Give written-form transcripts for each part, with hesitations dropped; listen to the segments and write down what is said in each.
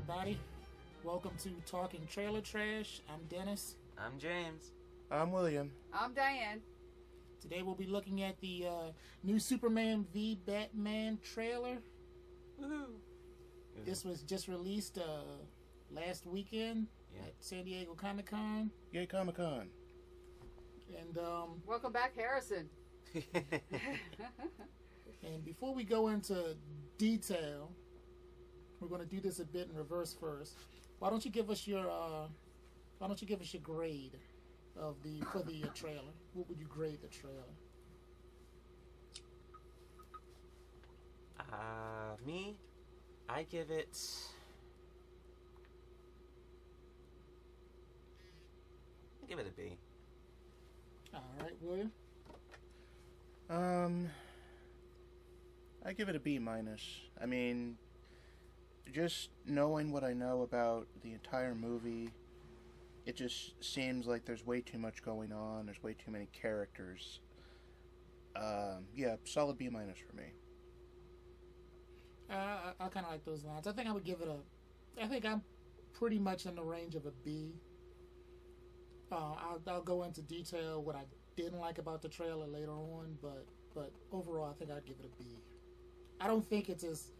everybody. Welcome to Talking Trailer Trash. I'm Dennis. I'm James. I'm William. I'm Diane. Today we'll be looking at the new Superman v Batman trailer. Woohoo! This was just released last weekend at San Diego Comic-Con. Yay, Comic-Con. And Welcome back, Harrison. and before we go into detail, we're going to do this a bit in reverse first. Why don't you give us your grade of for the trailer? What would you grade the trailer? Me, I give it a B. All right, William. I give it a B minus. I mean, just knowing what I know about the entire movie, it just seems like there's way too much going on. There's way too many characters. Yeah, solid B minus for me. I kind of like those lines. I think I would give it I think I'm pretty much in the range of a B. I'll go into detail what I didn't like about the trailer later on, but overall, I think I'd give it a B. I don't think it's as...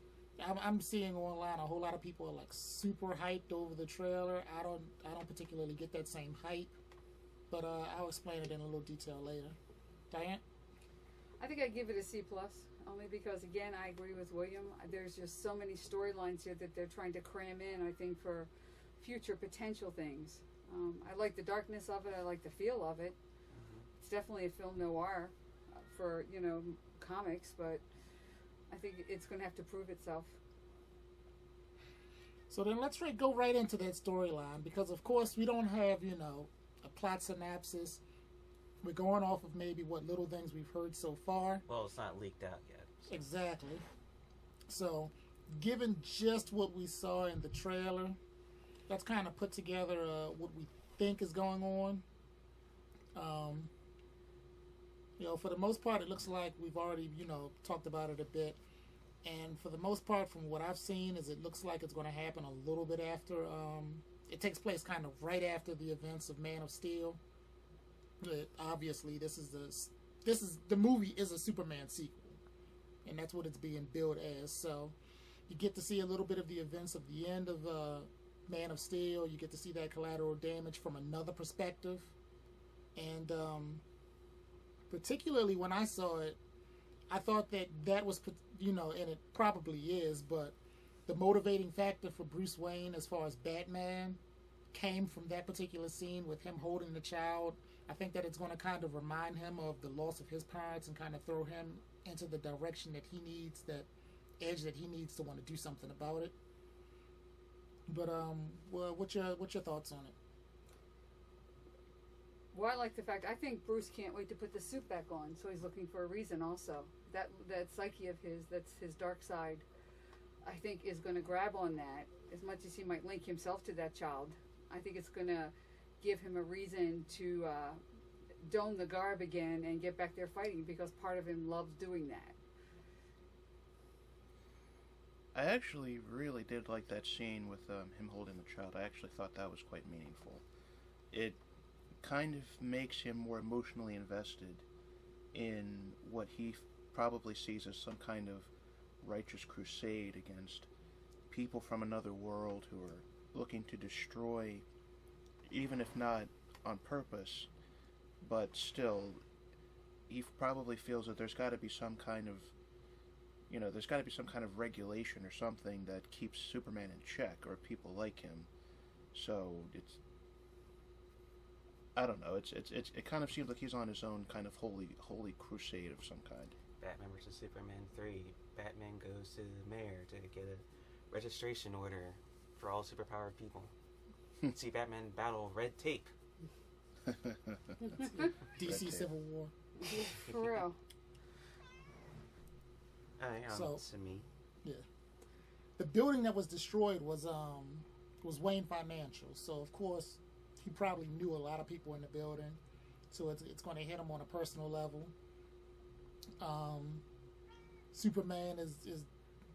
I'm seeing online a whole lot of people are like super hyped over the trailer. I don't particularly get that same hype, but I'll explain it in a little detail later. Diane? I think I give it a C+, only because, again, I agree with William. There's just so many storylines here that they're trying to cram in, I think, for future potential things. I like the darkness of it. I like the feel of it. It's definitely a film noir for, comics, but I think it's going to have to prove itself. So then let's go right into that storyline, because, of course, we don't have, a plot synopsis. We're going off of maybe what little things we've heard so far. Well, it's not leaked out yet. So. Exactly. So, given just what we saw in the trailer, let's kind of put together what we think is going on. For the most part, it looks like we've already, talked about it a bit. And for the most part, from what I've seen, it looks like it's going to happen a little bit after. It takes place kind of right after the events of Man of Steel. But obviously, the movie is a Superman sequel, and that's what it's being billed as. So you get to see a little bit of the events of the end of Man of Steel. You get to see that collateral damage from another perspective, and particularly when I saw it, I thought that was, and it probably is, but the motivating factor for Bruce Wayne as far as Batman came from that particular scene with him holding the child. I think that it's going to kind of remind him of the loss of his parents and kind of throw him into the direction that he needs, that edge that he needs to want to do something about it. But what's your thoughts on it? Well, I like the fact, I think Bruce can't wait to put the suit back on, so he's looking for a reason also. That psyche of his, that's his dark side, I think is going to grab on that. As much as he might link himself to that child, I think it's going to give him a reason to don the garb again and get back there fighting, because part of him loves doing that. I actually really did like that scene with him holding the child. I actually thought that was quite meaningful. It kind of makes him more emotionally invested in what he probably sees as some kind of righteous crusade against people from another world who are looking to destroy, even if not on purpose, but still, he probably feels that there's got to be some kind of, regulation or something that keeps Superman in check, or people like him. So I don't know. It kind of seems like he's on his own kind of holy crusade of some kind. Batman vs. Superman 3. Batman goes to the mayor to get a registration order for all superpowered people. See Batman battle red tape. DC Civil War. For real. To me. Yeah. The building that was destroyed was Wayne Financial. So of course he probably knew a lot of people in the building. So it's going to hit him on a personal level. Superman is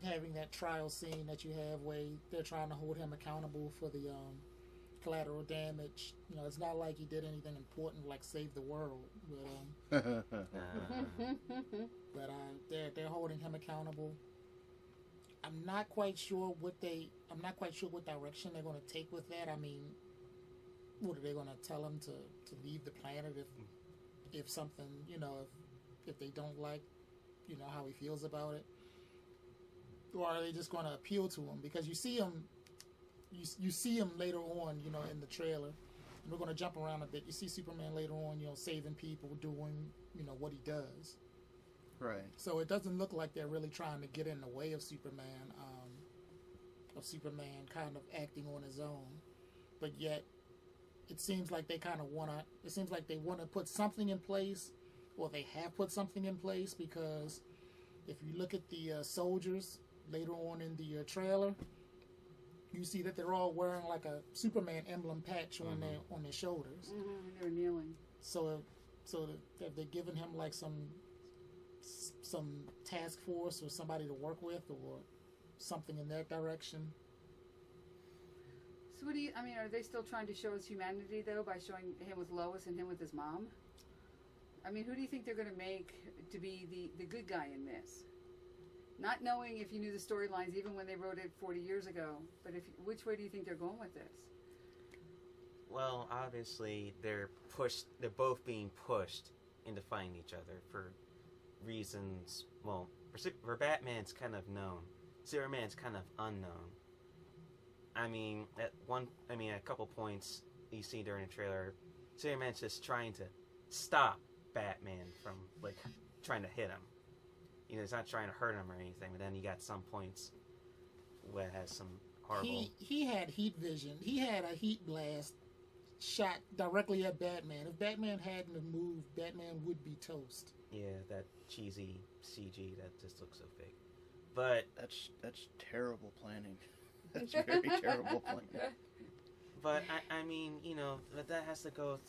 having that trial scene that you have where they're trying to hold him accountable for the collateral damage. You know, it's not like he did anything important like save the world, but they're holding him accountable. I'm not quite sure what direction they're going to take with that. I mean, what are they going to tell him to leave the planet if something, you know, if they don't like, you know, how he feels about it, or are they just going to appeal to him? Because you see him later on, you know, in the trailer, and we're going to jump around a bit. You see Superman later on, you know, saving people, doing, you know, what he does. Right. So it doesn't look like they're really trying to get in the way of Superman kind of acting on his own. But yet, it seems like they kind of want to put something in place, or they have put something in place, because if you look at the soldiers later on in the trailer, you see that they're all wearing like a Superman emblem patch on their shoulders. They're kneeling. So have they given him like some task force or somebody to work with, or something in that direction? So what do you? I mean, are they still trying to show his humanity though by showing him with Lois and him with his mom? I mean, who do you think they're going to make to be the good guy in this? Not knowing if you knew the storylines, even when they wrote it 40 years ago, but which way do you think they're going with this? Well, obviously they're both being pushed into fighting each other for reasons. Well, for Batman's kind of known, Superman's kind of unknown. I mean, at a couple points you see during the trailer, Superman's just trying to stop Batman from like trying to hit him. You know, he's not trying to hurt him or anything, but then you got some points where it has some horrible. He had heat vision. He had a heat blast shot directly at Batman. If Batman hadn't have moved, Batman would be toast. Yeah, that cheesy CG that just looks so fake. But that's terrible planning. That's very terrible planning. But I mean, you know, that has to go with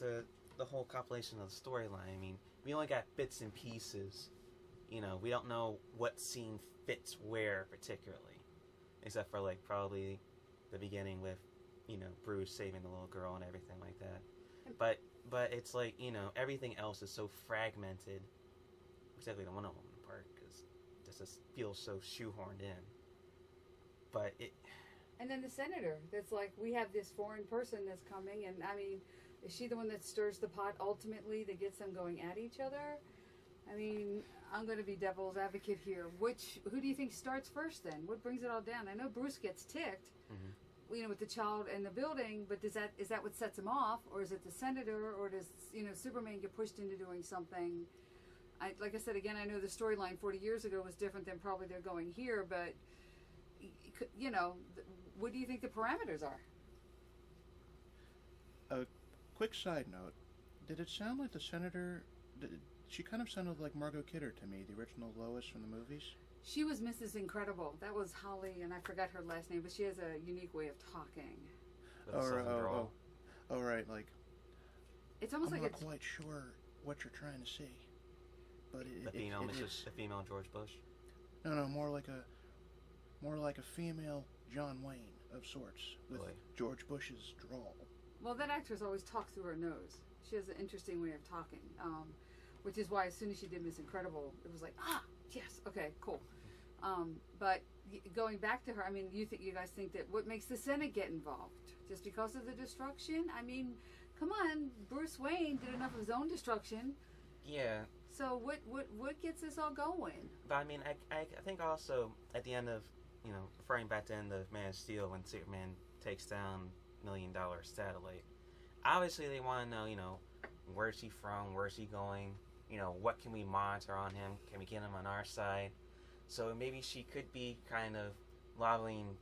the whole compilation of the storyline. I mean, we only got bits and pieces. You know, we don't know what scene fits where particularly, except for like probably the beginning with, you know, Bruce saving the little girl and everything like that. But it's like, you know, everything else is so fragmented, particularly the Wonder Woman part, because this just feels so shoehorned in. But it. And then the senator, that's like, we have this foreign person that's coming, and I mean, is she the one that stirs the pot ultimately that gets them going at each other? I mean, I'm going to be devil's advocate here. Who do you think starts first then? What brings it all down? I know Bruce gets ticked, you know, with the child in the building, but is that what sets him off, or is it the senator, or does, you know, Superman get pushed into doing something? Like I said again, I know the storyline 40 years ago was different than probably they're going here, but you know, what do you think the parameters are? A quick side note: did it sound like the senator? She kind of sounded like Margot Kidder to me, the original Lois from the movies. She was Mrs. Incredible. That was Holly, and I forgot her last name, but she has a unique way of talking. Oh, right, like. It's almost I'm like not quite sure what you're trying to say, but the female George Bush. No, more like a female John Wayne of sorts with George Bush's drawl. Well, that actress always talks through her nose. She has an interesting way of talking, which is why as soon as she did Miss Incredible, it was like, yes, okay, cool. But going back to her, I mean, you guys think that what makes the Senate get involved? Just because of the destruction? I mean, come on, Bruce Wayne did enough of his own destruction. Yeah. So what gets this all going? But I mean, I think also at the end of, you know, referring back to the end of Man of Steel when Superman takes down $1 Million Satellite, obviously they want to know, you know, where's he from, where's he going, you know, what can we monitor on him, can we get him on our side? So maybe she could be kind of lobbying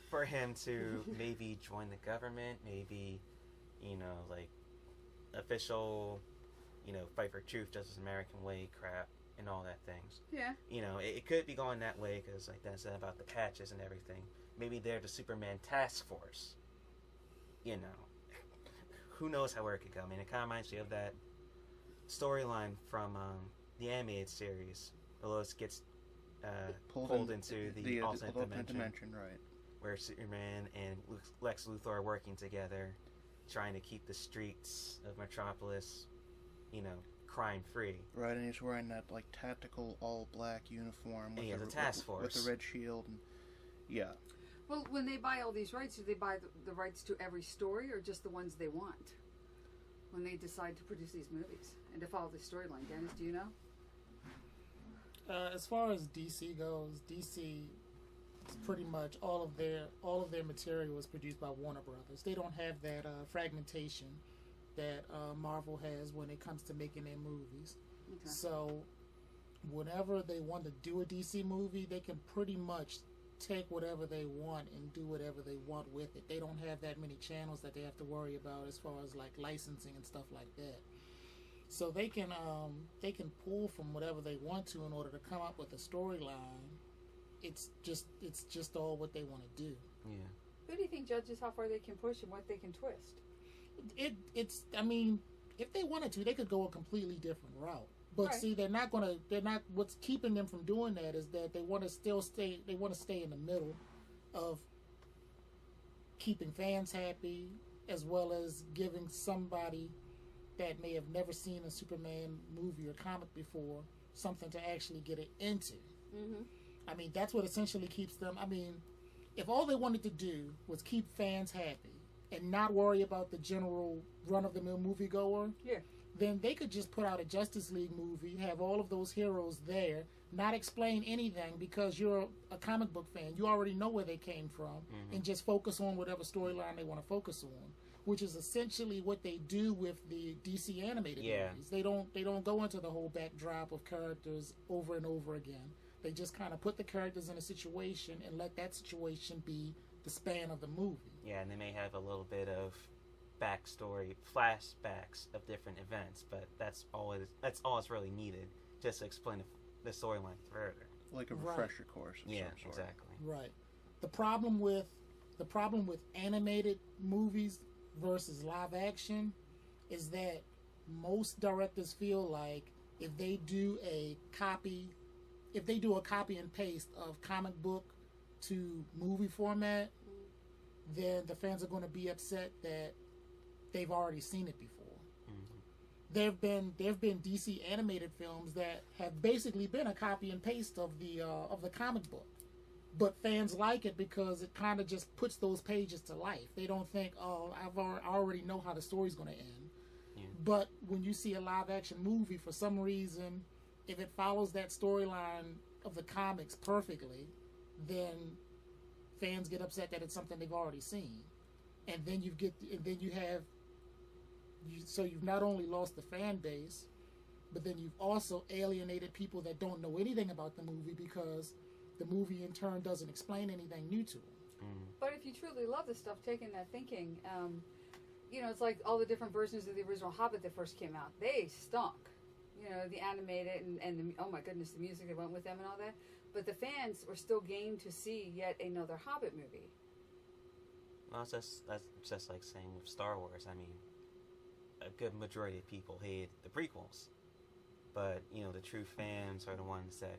for him to maybe join the government, maybe, you know, like official, you know, fight for truth, justice, American way crap and all that things. Yeah. You know, it could be going that way because, like that said about the patches and everything. Maybe they're the Superman task force. You know, who knows how it could go. I mean, it kind of reminds me of that storyline from the animated series. Lois gets pulled into the alternate dimension, right? Where Superman and Lex Luthor are working together, trying to keep the streets of Metropolis, crime-free. Right, and he's wearing that like tactical all-black uniform. And he has a task force with the red shield. And, yeah. Well, when they buy all these rights, do they buy the rights to every story or just the ones they want? When they decide to produce these movies and to follow the storyline, Dennis, do you know? As far as DC goes, DC is pretty much all of their material is produced by Warner Brothers. They don't have that fragmentation that Marvel has when it comes to making their movies. Okay. So whenever they want to do a DC movie, they can pretty much take whatever they want and do whatever they want with it. They don't have that many channels that they have to worry about as far as like licensing and stuff like that. So they can pull from whatever they want to in order to come up with a storyline. It's just all what they want to do. Yeah. Who do you think judges how far they can push and what they can twist? I mean, if they wanted to, they could go a completely different route. But right. see, what's keeping them from doing that is that they want to stay in the middle of keeping fans happy as well as giving somebody that may have never seen a Superman movie or comic before something to actually get it into. Mm-hmm. I mean, that's what essentially keeps them. I mean, if all they wanted to do was keep fans happy and not worry about the general run-of-the-mill moviegoer, yeah, then they could just put out a Justice League movie, have all of those heroes there, not explain anything because you're a comic book fan. You already know where they came from, and just focus on whatever storyline they want to focus on, which is essentially what they do with the DC animated movies. They don't go into the whole backdrop of characters over and over again. They just kind of put the characters in a situation and let that situation be the span of the movie. Yeah, and they may have a little bit of backstory, flashbacks of different events, but that's all it's really needed, just to explain the storyline further. Like a refresher course of yeah, some sort. exactly. Right. The problem with animated movies versus live action is that most directors feel like if they do a copy and paste of comic book to movie format, then the fans are going to be upset that they've already seen it before. Mm-hmm. There've been DC animated films that have basically been a copy and paste of the comic book, but fans like it because it kind of just puts those pages to life. They don't think, oh, I already know how the story's going to end. Yeah. But when you see a live action movie, for some reason, if it follows that storyline of the comics perfectly, then fans get upset that it's something they've already seen, and then you've not only lost the fan base, but then you've also alienated people that don't know anything about the movie because the movie in turn doesn't explain anything new to them. But if you truly love this stuff, taking that thinking, it's like all the different versions of the original Hobbit that first came out. They stunk. The animated and the, oh my goodness, the music that went with them and all that. But the fans were still game to see yet another Hobbit movie. Well, that's just like saying with Star Wars. I mean, a good majority of people hate the prequels, but the true fans are the ones that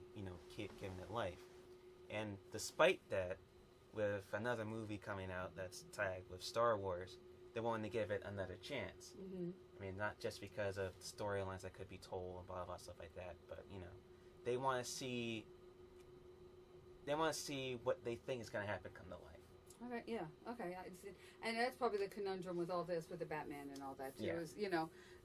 keep giving it life. And despite that, with another movie coming out that's tagged with Star Wars, they wanted to give it another chance. Mm-hmm. I mean, not just because of storylines that could be told and blah blah stuff like that, but they want to see what they think is going to happen come to life. Okay, yeah, okay, and that's probably the conundrum with all this, with the Batman and all that too. Yeah. Is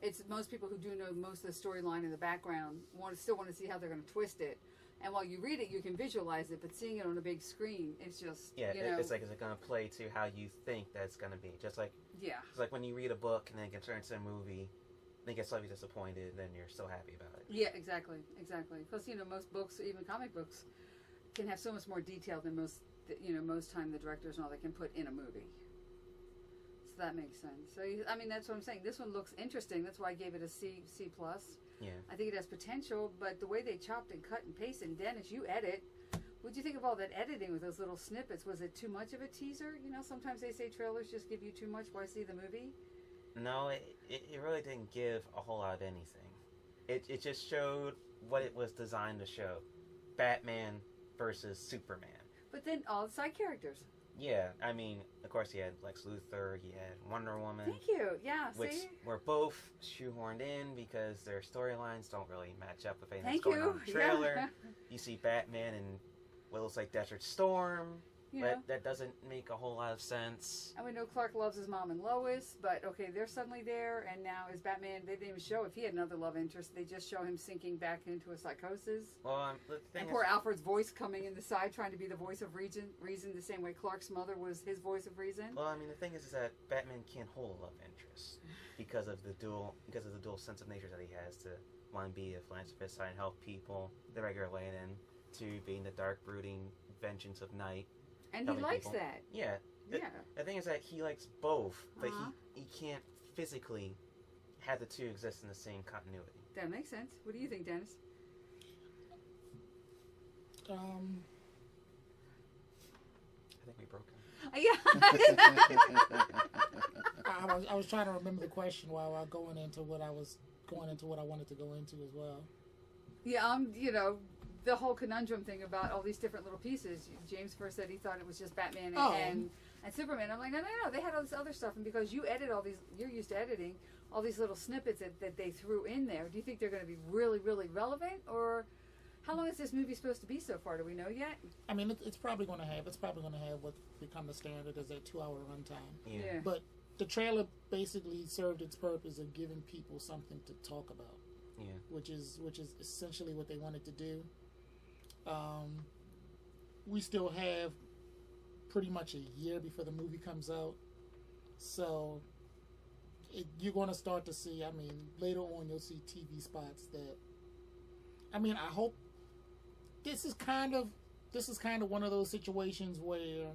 it's most people who do know most of the storyline in the background still want to see how they're going to twist it. And while you read it, you can visualize it, but seeing it on a big screen, it's just it's like, is it going to play to how you think that it's going to be? Just like it's like when you read a book and then it gets turned into a movie, then you get slightly disappointed, then you're so happy about it. Yeah, exactly. Because most books, even comic books, can have so much more detail than most time the directors and all that can put in a movie. So that makes sense. So I mean, that's what I'm saying. This one looks interesting. That's why I gave it a C+. Yeah. I think it has potential, but the way they chopped and cut and pasted, and Dennis, you edit. What'd you think of all that editing with those little snippets? Was it too much of a teaser? Sometimes they say trailers just give you too much. Why see the movie? No, it really didn't give a whole lot of anything. It just showed what it was designed to show. Batman versus Superman. But then all the side characters. Yeah, I mean, of course, you had Lex Luthor, you had Wonder Woman. Thank you. Yeah, which see? were both shoehorned in because their storylines don't really match up with anything Thank that's going on in you. the trailer. Yeah. You see Batman and what looks like Desert Storm. Yeah. That doesn't make a whole lot of sense. And we know Clark loves his mom and Lois, but okay, they're suddenly there, and now is Batman, they didn't even show if he had another love interest. They just show him sinking back into a psychosis. Well, the thing And is, poor Alfred's voice coming in the side, trying to be the voice of reason, the same way Clark's mother was his voice of reason. well, I mean, the thing is that Batman can't hold a love interest because of the dual sense of nature that he has to want to be a philanthropist, trying to help people, the regular layman, to being the dark, brooding vengeance of night. And he helping likes people. that. Yeah. Yeah. The thing is that he likes both, but Uh-huh. he can't physically have the two exist in the same continuity. That makes sense. What do you think, Dennis? I think we broke him. Yeah. I was trying to remember the question while I was going into what I wanted to go into as well. Yeah, you know, the whole conundrum thing about all these different little pieces. James first said he thought it was just Batman and Superman. I'm like, no, they had all this other stuff, and because you edit all these, you're used to editing all these little snippets that they threw in there. Do you think they're going to be really, really relevant, or how long is this movie supposed to be so far? Do we know yet? I mean, it's probably going to have what's become the standard as a 2-hour runtime. Yeah. But the trailer basically served its purpose of giving people something to talk about. Yeah. Which is essentially what they wanted to do. We still have pretty much a year before the movie comes out, so you're going to start to see. I mean, later on you'll see TV spots that. I mean, I hope this is kind of one of those situations where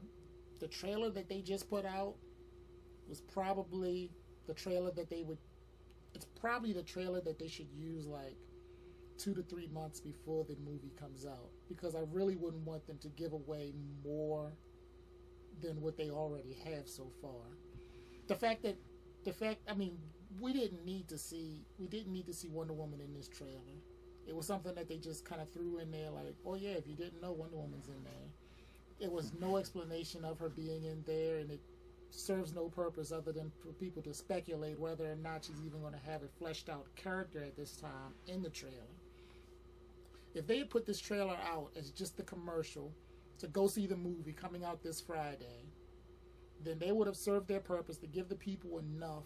the trailer that they just put out was probably the trailer that they would. It's probably the trailer that they should use like 2 to 3 months before the movie comes out, because I really wouldn't want them to give away more than what they already have so far. I mean, we didn't need to see Wonder Woman in this trailer. It was something that they just kind of threw in there, like, oh yeah, if you didn't know, Wonder Woman's in there. It was no explanation of her being in there, and it serves no purpose other than for people to speculate whether or not she's even going to have a fleshed out character at this time in the trailer. If they had put this trailer out as just the commercial to go see the movie coming out this Friday, then they would have served their purpose to give the people enough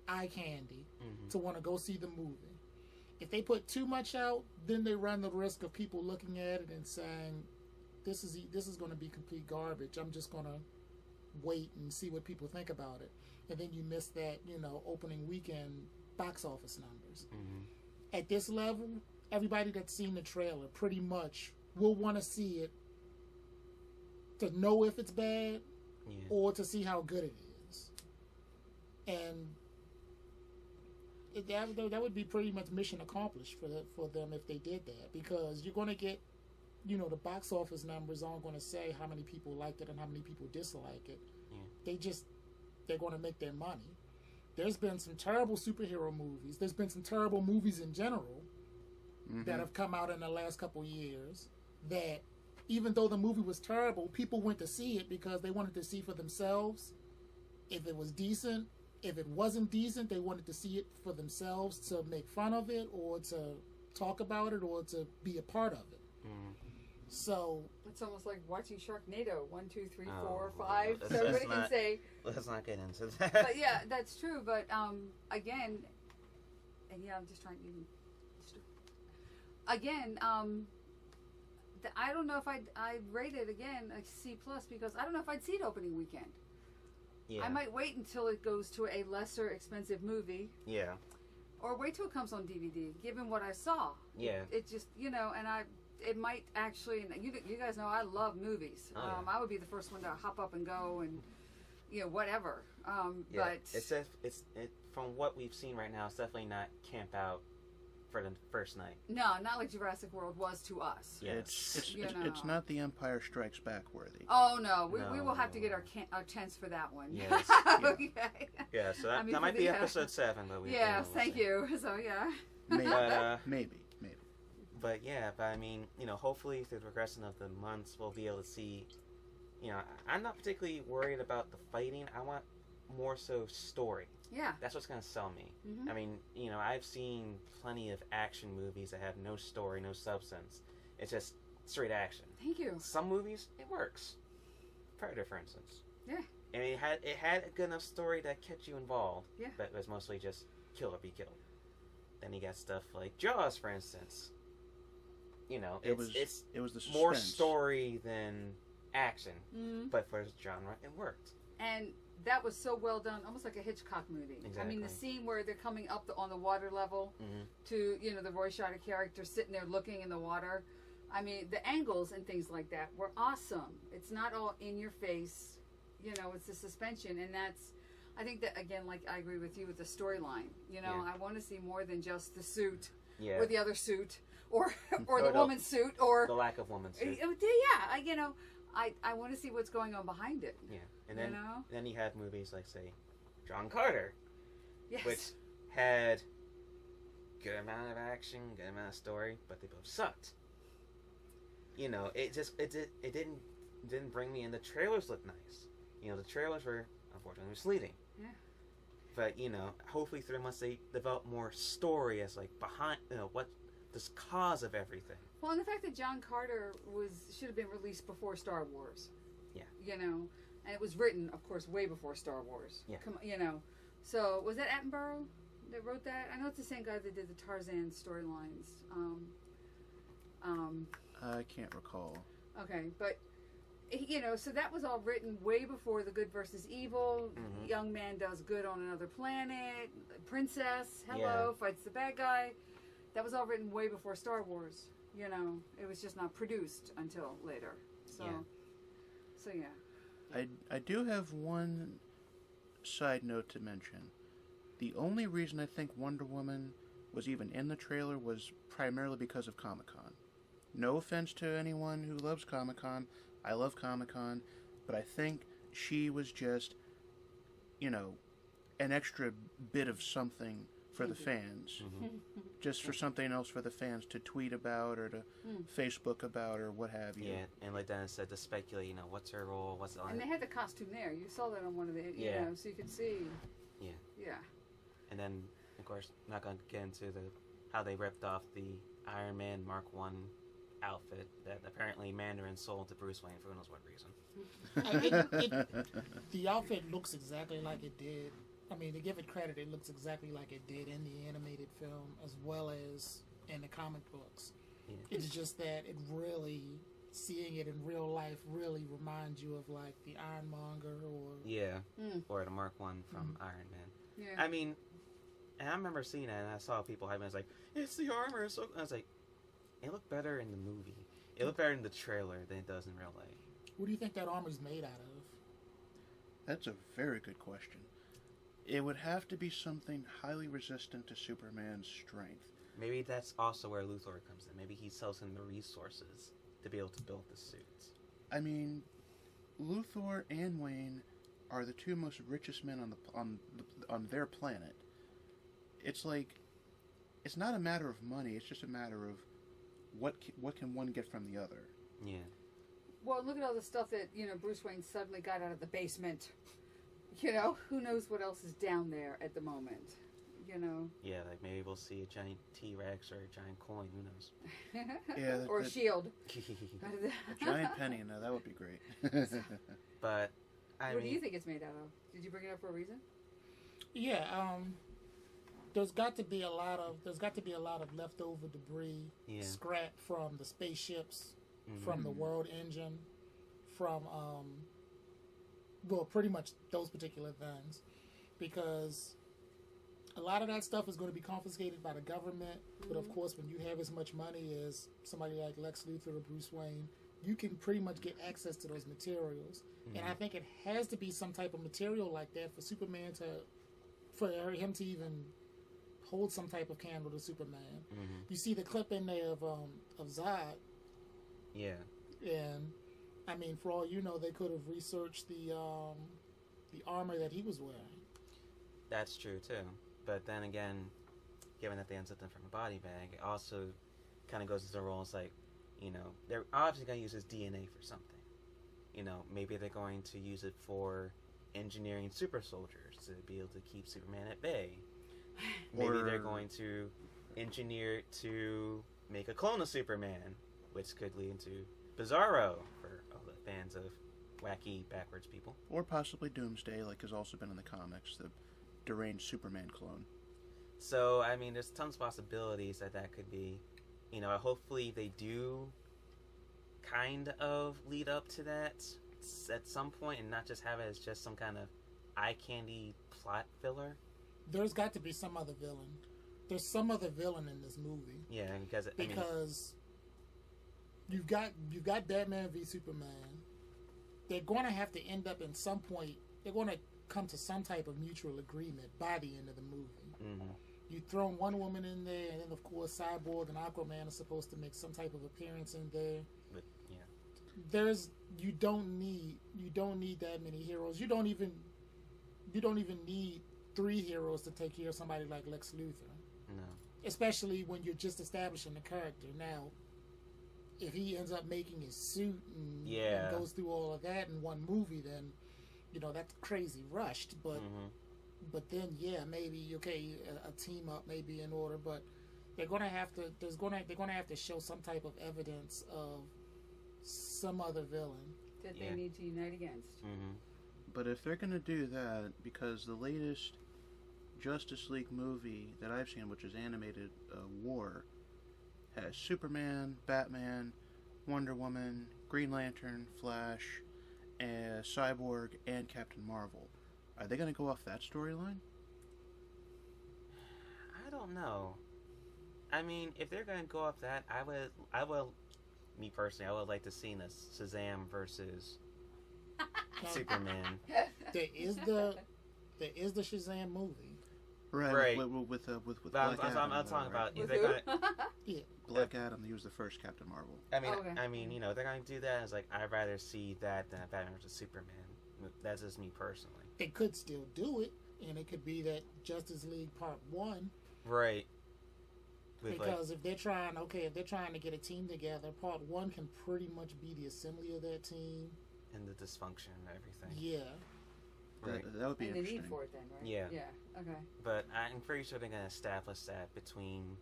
eye candy to want to go see the movie. If they put too much out, then they run the risk of people looking at it and saying, this is going to be complete garbage. I'm just going to wait and see what people think about it. And then you miss that, opening weekend box office numbers. At this level, everybody that's seen the trailer pretty much will want to see it to know if it's bad or to see how good it is. And that would be pretty much mission accomplished for them if they did that, because you're going to get, the box office numbers aren't going to say how many people liked it and how many people dislike it. They're going to make their money. There's been some terrible superhero movies. There's been some terrible movies in general that have come out in the last couple years that, even though the movie was terrible, people went to see it because they wanted to see for themselves if it was decent. If it wasn't decent, they wanted to see it for themselves, to make fun of it or to talk about it or to be a part of it. So it's almost like watching Sharknado 1, 2, 3, Oh, 4, 5. let's- So everybody let's can not- say. Let's not get into that. But yeah, that's true. But again, and yeah, I'm just trying to. Again, I don't know if I'd rate it again a C plus, because I don't know if I'd see it opening weekend. Yeah. I might wait until it goes to a lesser expensive movie. Yeah. Or wait till it comes on DVD, given what I saw. Yeah. It just, it might actually, and you guys know I love movies. Oh, yeah. I would be the first one to hop up and go and, whatever. Yeah. But It's from what we've seen right now, it's definitely not camp out for the first night. no, not like Jurassic World was to us. Yes. It's not the Empire Strikes Back worthy. Oh no, we will have to No. get our tents for that one. Yes. Okay. Yeah, so that, I mean, that for might the, be episode 7, but we Yeah, we'll thank see. you. So yeah. Maybe. But, maybe. But yeah, but I mean, hopefully through the progression of the months, we'll be able to see. I'm not particularly worried about the fighting. I want more so story. Yeah. That's what's gonna sell me. Mm-hmm. I mean, I've seen plenty of action movies that have no story, no substance. It's just straight action. Thank you. Some movies, it works. Predator, for instance. Yeah. I mean, it had a good enough story that kept you involved. Yeah. But it was mostly just kill or be killed. Then you got stuff like Jaws, for instance. It was the suspense. More story than action. Mm-hmm. But for its genre, it worked. And that was so well done, almost like a Hitchcock movie. Exactly. I mean, the scene where they're coming up on the water level to, the Roy Scheider character sitting there looking in the water. I mean, the angles and things like that were awesome. It's not all in your face. It's the suspension. And I think that, again, like I agree with you with the storyline. I want to see more than just the suit or the other suit or the woman's suit or the lack of woman's suit. Yeah, I want to see what's going on behind it. Yeah, and then you have movies like, say, John Carter, yes. which had good amount of action, good amount of story, but they both sucked. It didn't bring me in. The trailers looked nice. The trailers were unfortunately misleading. Yeah. But hopefully through months they develop more story as like behind what this cause of everything. Well, and the fact that John Carter should have been released before Star Wars. Yeah. And it was written, of course, way before Star Wars. Yeah. So was that Attenborough that wrote that? I know it's the same guy that did the Tarzan storylines. I can't recall. Okay, but so that was all written way before the good versus evil. Mm-hmm. Young man does good on another planet. Princess, fights the bad guy. That was all written way before Star Wars. It was just not produced until later. So yeah. I do have one side note to mention. The only reason I think Wonder Woman was even in the trailer was primarily because of Comic-Con. No offense to anyone who loves Comic-Con. I love Comic-Con. But I think she was just, an extra bit of something for the fans. Mm-hmm. Just for something else for the fans to tweet about or to Facebook about or what have you. Yeah, and like Dennis said, to speculate, what's her role, what's on. And they had the costume there. You saw that on one of the, so you could see. Yeah. Yeah. And then, of course, not going to get into how they ripped off the Iron Man Mark I outfit that apparently Mandarin sold to Bruce Wayne for who knows what reason. The outfit looks exactly like it did. I mean, to give it credit, it looks exactly like it did in the animated film as well as in the comic books. Yeah. It's just that it really, seeing it in real life, really reminds you of like the Ironmonger or the Mark I from Iron Man. Yeah. I mean, and I remember seeing that, and I saw people hyping. I was like, "It's the armor!" So I was like, "It looked better in the movie. It looked better in the trailer than it does in real life." What do you think that armor's made out of? That's a very good question. It would have to be something highly resistant to Superman's strength. Maybe that's also where Luthor comes in. Maybe he sells him the resources to be able to build the suits. I mean, Luthor and Wayne are the two most richest men on their planet. It's like, it's not a matter of money. It's just a matter of what can one get from the other. Yeah. Well, look at all the stuff that Bruce Wayne suddenly got out of the basement. Who knows what else is down there at the moment. Yeah, like maybe we'll see a giant T-Rex or a giant coin. Who knows? Yeah, or a shield. A giant penny. No, that would be great. But what do you think it's made out of? Did you bring it up for a reason? Yeah, there's got to be a lot of leftover debris, scrap from the spaceships, from the world engine, from pretty much those particular things, because a lot of that stuff is going to be confiscated by the government. But of course, when you have as much money as somebody like Lex Luthor or Bruce Wayne, you can pretty much get access to those materials. And I think it has to be some type of material like that for Superman for him to even hold some type of candle to Superman. You see the clip in there of Zod. Yeah. And I mean, for all you know, they could have researched the armor that he was wearing. That's true too. But then again, given that they unzipped him from a body bag, it also kind of goes into the role. It's like, they're obviously going to use his DNA for something. Maybe they're going to use it for engineering super soldiers to be able to keep Superman at bay. Maybe they're going to engineer it to make a clone of Superman, which could lead into Bizarro for all the fans of wacky backwards people. Or possibly Doomsday, like has also been in the comics, the deranged Superman clone. So, I mean, there's tons of possibilities that could be. Hopefully they do kind of lead up to that at some point and not just have it as just some kind of eye candy plot filler. There's got to be some other villain. There's some other villain in this movie. Yeah, because you've got Batman v Superman. They're going to have to end up in some point. They're going to come to some type of mutual agreement by the end of the movie. Mm-hmm. You throw one woman in there, and then of course Cyborg and Aquaman are supposed to make some type of appearance in there. But yeah, you don't need that many heroes. You don't even need 3 heroes to take care of somebody like Lex Luthor. No. Especially when you're just establishing the character. Now, if he ends up making his suit and goes through all of that in one movie, then that's crazy rushed. But but then maybe a team up may be in order. But they're gonna have to show some type of evidence of some other villain that they need to unite against. Mm-hmm. But if they're gonna do that, because the latest Justice League movie that I've seen, which is animated, War, has Superman, Batman, Wonder Woman, Green Lantern, Flash, Cyborg, and Captain Marvel. Are they going to go off that storyline? I don't know. I mean, if they're going to go off that, I would, me personally, I would like to see a Shazam versus Superman. There is the Shazam movie. Right. With Black Adam. I'm talking about if they're gonna. Black Adam. He was the first Captain Marvel. I mean, they're gonna do that. It's like I'd rather see that than Batman vs Superman. That's just me personally. They could still do it, and it could be that Justice League Part 1. Right. Because if they're trying to get a team together, Part 1 can pretty much be the assembly of that team. And the dysfunction and everything. Yeah. Right. That would be and interesting. the need for it then, right? Yeah. Yeah. Okay. But I'm pretty sure they're going to establish that between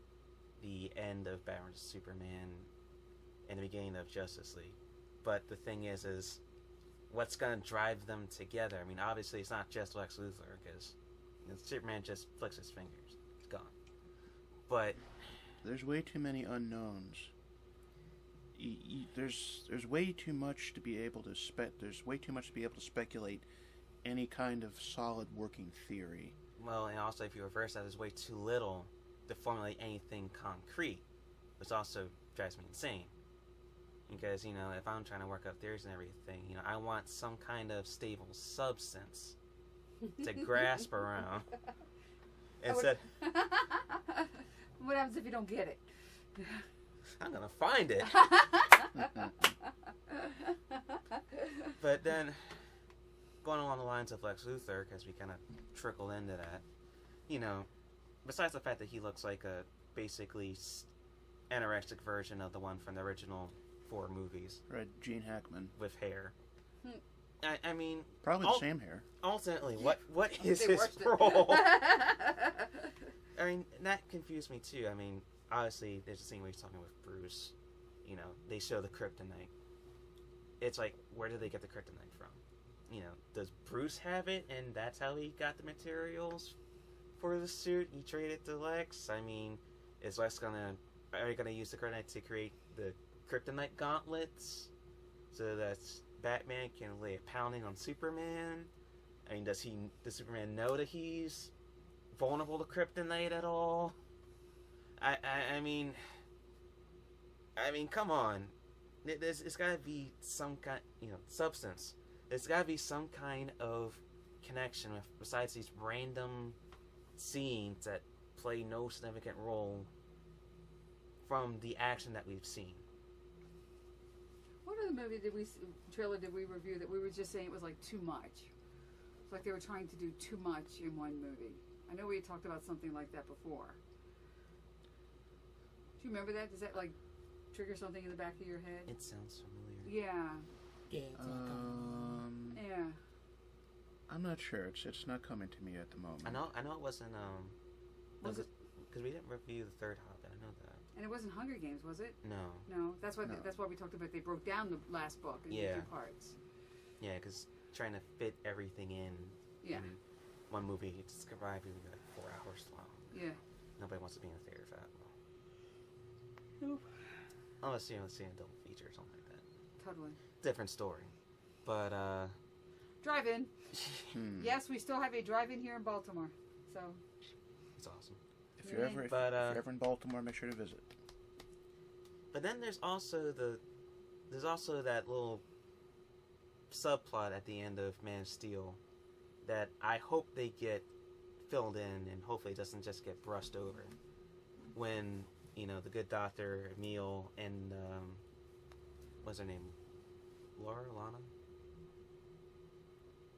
the end of Batman vs Superman and the beginning of Justice League. But the thing is what's going to drive them together? I mean, obviously it's not just Lex Luthor, because Superman just flicks his fingers. It's gone. But there's way too many unknowns. There's way too much to be able to speculate any kind of solid working theory. Well, and also if you reverse that, there's way too little to formulate anything concrete, which also drives me insane. Because, if I'm trying to work up theories and everything, I want some kind of stable substance to grasp around. Instead, what happens if you don't get it? I'm gonna find it. But then, going along the lines of Lex Luthor, because we kind of trickle into that, besides the fact that he looks like a basically anorexic version of the one from the original 4 movies. Right, Gene Hackman. With hair. I mean... Probably the same hair. Ultimately, what is his role? I mean, that confused me too. I mean, obviously, there's a scene where he's talking with Bruce. They show the kryptonite. It's like, where did they get the kryptonite from? Does Bruce have it, and that's how he got the materials for the suit? He traded to Lex? I mean, are you gonna use the kryptonite to create the kryptonite gauntlets so that Batman can lay a pounding on Superman? I mean, does Superman know that he's vulnerable to kryptonite at all? I mean, come on. It's got to be some kind, substance. There's got to be some kind of connection besides these random scenes that play no significant role from the action that we've seen. What other movie trailer did we review that we were just saying it was like too much? It's like they were trying to do too much in one movie. I know we had talked about something like that before. Do you remember that? Does that like trigger something in the back of your head? It sounds familiar. Yeah. Yeah. It's not coming. Yeah. I'm not sure. It's not coming to me at the moment. I know it wasn't. Was it? Because we didn't review the third Hobbit. I know that. And it wasn't Hunger Games, was it? No. No. That's why. No. That's why we talked about. They broke down the last book into Yeah. two parts. Yeah, because trying to fit everything in one movie, it's probably like 4 hours long. Yeah. Nobody wants to be in the theater for that long. Nope. Unless you see a double feature or something like that. Totally. Different story. But, Drive-in. Yes, we still have a drive-in here in Baltimore. So. it's awesome. If you're ever in Baltimore, make sure to visit. But then there's also that little subplot at the end of Man of Steel that I hope they get filled in, and hopefully it doesn't just get brushed over. When the good doctor Emil and what's her name, Lana?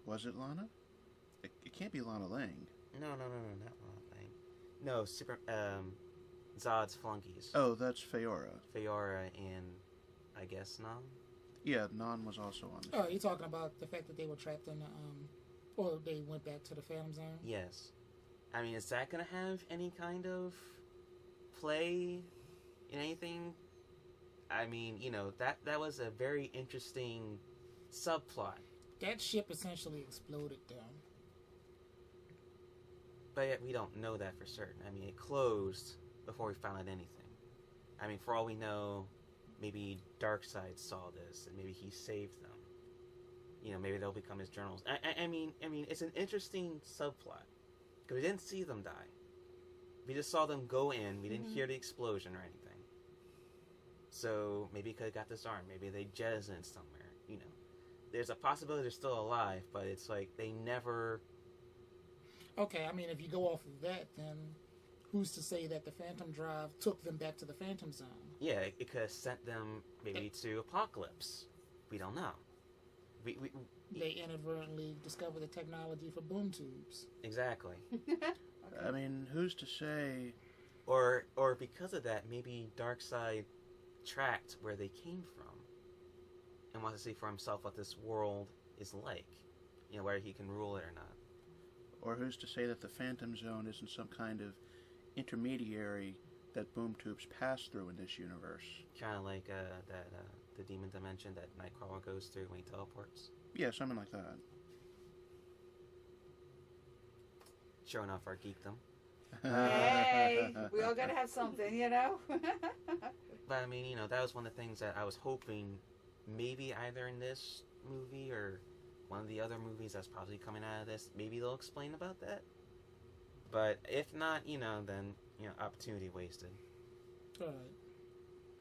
Was it Lana? It can't be Lana Lang. No, not Lana Lang. No, Zod's flunkies. Oh, that's Feora. Feora and I guess Nan. Yeah, Nan was also on this. Oh, you're talking about the fact that they were trapped in the or they went back to the Phantom Zone? Yes. I mean, is that going to have any kind of play in anything? I mean, that was a very interesting subplot. That ship essentially exploded down. But yet we don't know that for certain. I mean, it closed before we found out anything. I mean, for all we know, maybe Darkseid saw this and maybe he saved them. Maybe they'll become his journals. I mean, it's an interesting subplot. Because we didn't see them die. We just saw them go in. We didn't hear the explosion or anything. So maybe he could have got disarmed. Maybe they jettisoned somewhere. There's a possibility they're still alive, but it's like they never... Okay, I mean, if you go off of that, then who's to say that the Phantom Drive took them back to the Phantom Zone? Yeah, it could have sent them maybe to Apocalypse. We don't know. They inadvertently discovered the technology for boom tubes. Exactly. Okay. I mean, who's to say? Or because of that, maybe Darkseid tracked where they came from and wants to see for himself what this world is like. Whether he can rule it or not. Or who's to say that the Phantom Zone isn't some kind of intermediary that boom tubes pass through in this universe? Kind of like the demon dimension that Nightcrawler goes through when he teleports. Yeah, something like that. Showing off our geekdom. Hey, we all gotta have something, But I mean, that was one of the things that I was hoping maybe either in this movie or one of the other movies that's probably coming out of this, maybe they'll explain about that. But if not, then, opportunity wasted. Alright.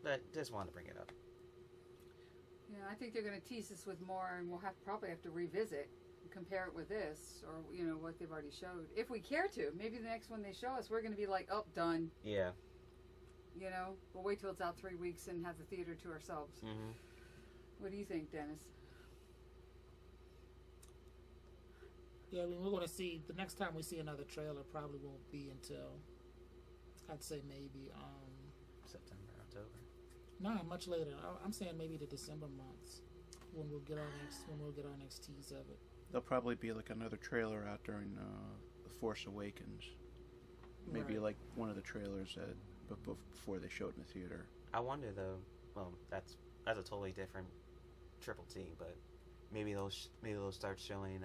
But just wanted to bring it up. Yeah, I think they're gonna tease us with more, and we'll probably have to revisit, compare it with this, or what they've already showed, if we care to. Maybe the next one they show us, we're gonna be like, oh, done. Yeah. We'll wait till it's out 3 weeks and have the theater to ourselves. Mm-hmm. What do you think, Dennis? Yeah, I mean, we're going to see, the next time we see another trailer probably won't be until, I'd say maybe, September, October. no, much later. I'm saying maybe the December months when we'll get our next tease of it. There'll probably be like another trailer out during The Force Awakens. Maybe Right. like one of the trailers before they show it in the theater. I wonder though. Well, that's a totally different Triple T, but maybe they'll start showing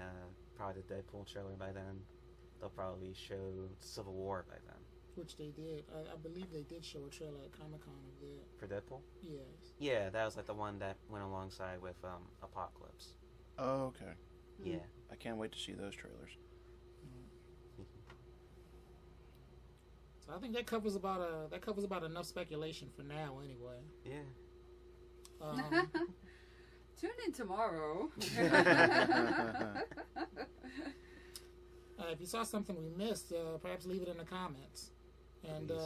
probably the Deadpool trailer by then. They'll probably show Civil War by then. Which they did. I believe they did show a trailer at Comic-Con of that. For Deadpool? Yes. Yeah, that was like the one that went alongside with Apocalypse. Oh, okay. Yeah. I can't wait to see those trailers. So I think that covers about enough speculation for now, anyway. Yeah. Tune in tomorrow. If you saw something we missed, perhaps leave it in the comments. And Please.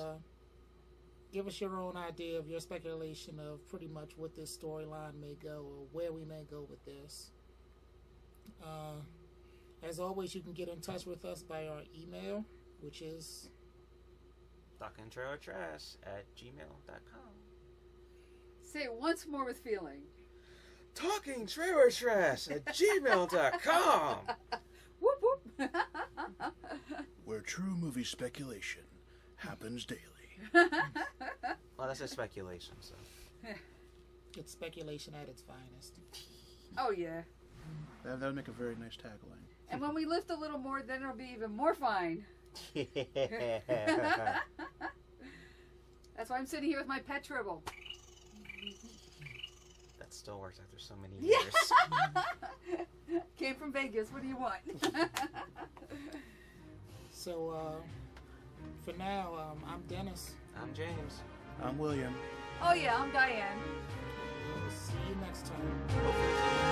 give us your own idea of your speculation of pretty much what this storyline may go or where we may go with this. As always, you can get in touch with us by our email, which is talkingtrailertrash@gmail.com. Say it once more with feeling. talkingtrailertrash@gmail.com. Whoop whoop. Where true movie speculation happens daily. Well, that's a speculation, so. It's speculation at its finest. Oh yeah. That would make a very nice tagline. And when we lift a little more, then it'll be even more fine. That's why I'm sitting here with my pet tribble. That still works after so many years. Came from Vegas. What do you want? So, for now, I'm Dennis. I'm James. I'm William. Oh yeah, I'm Diane. We'll see you next time. Hopefully.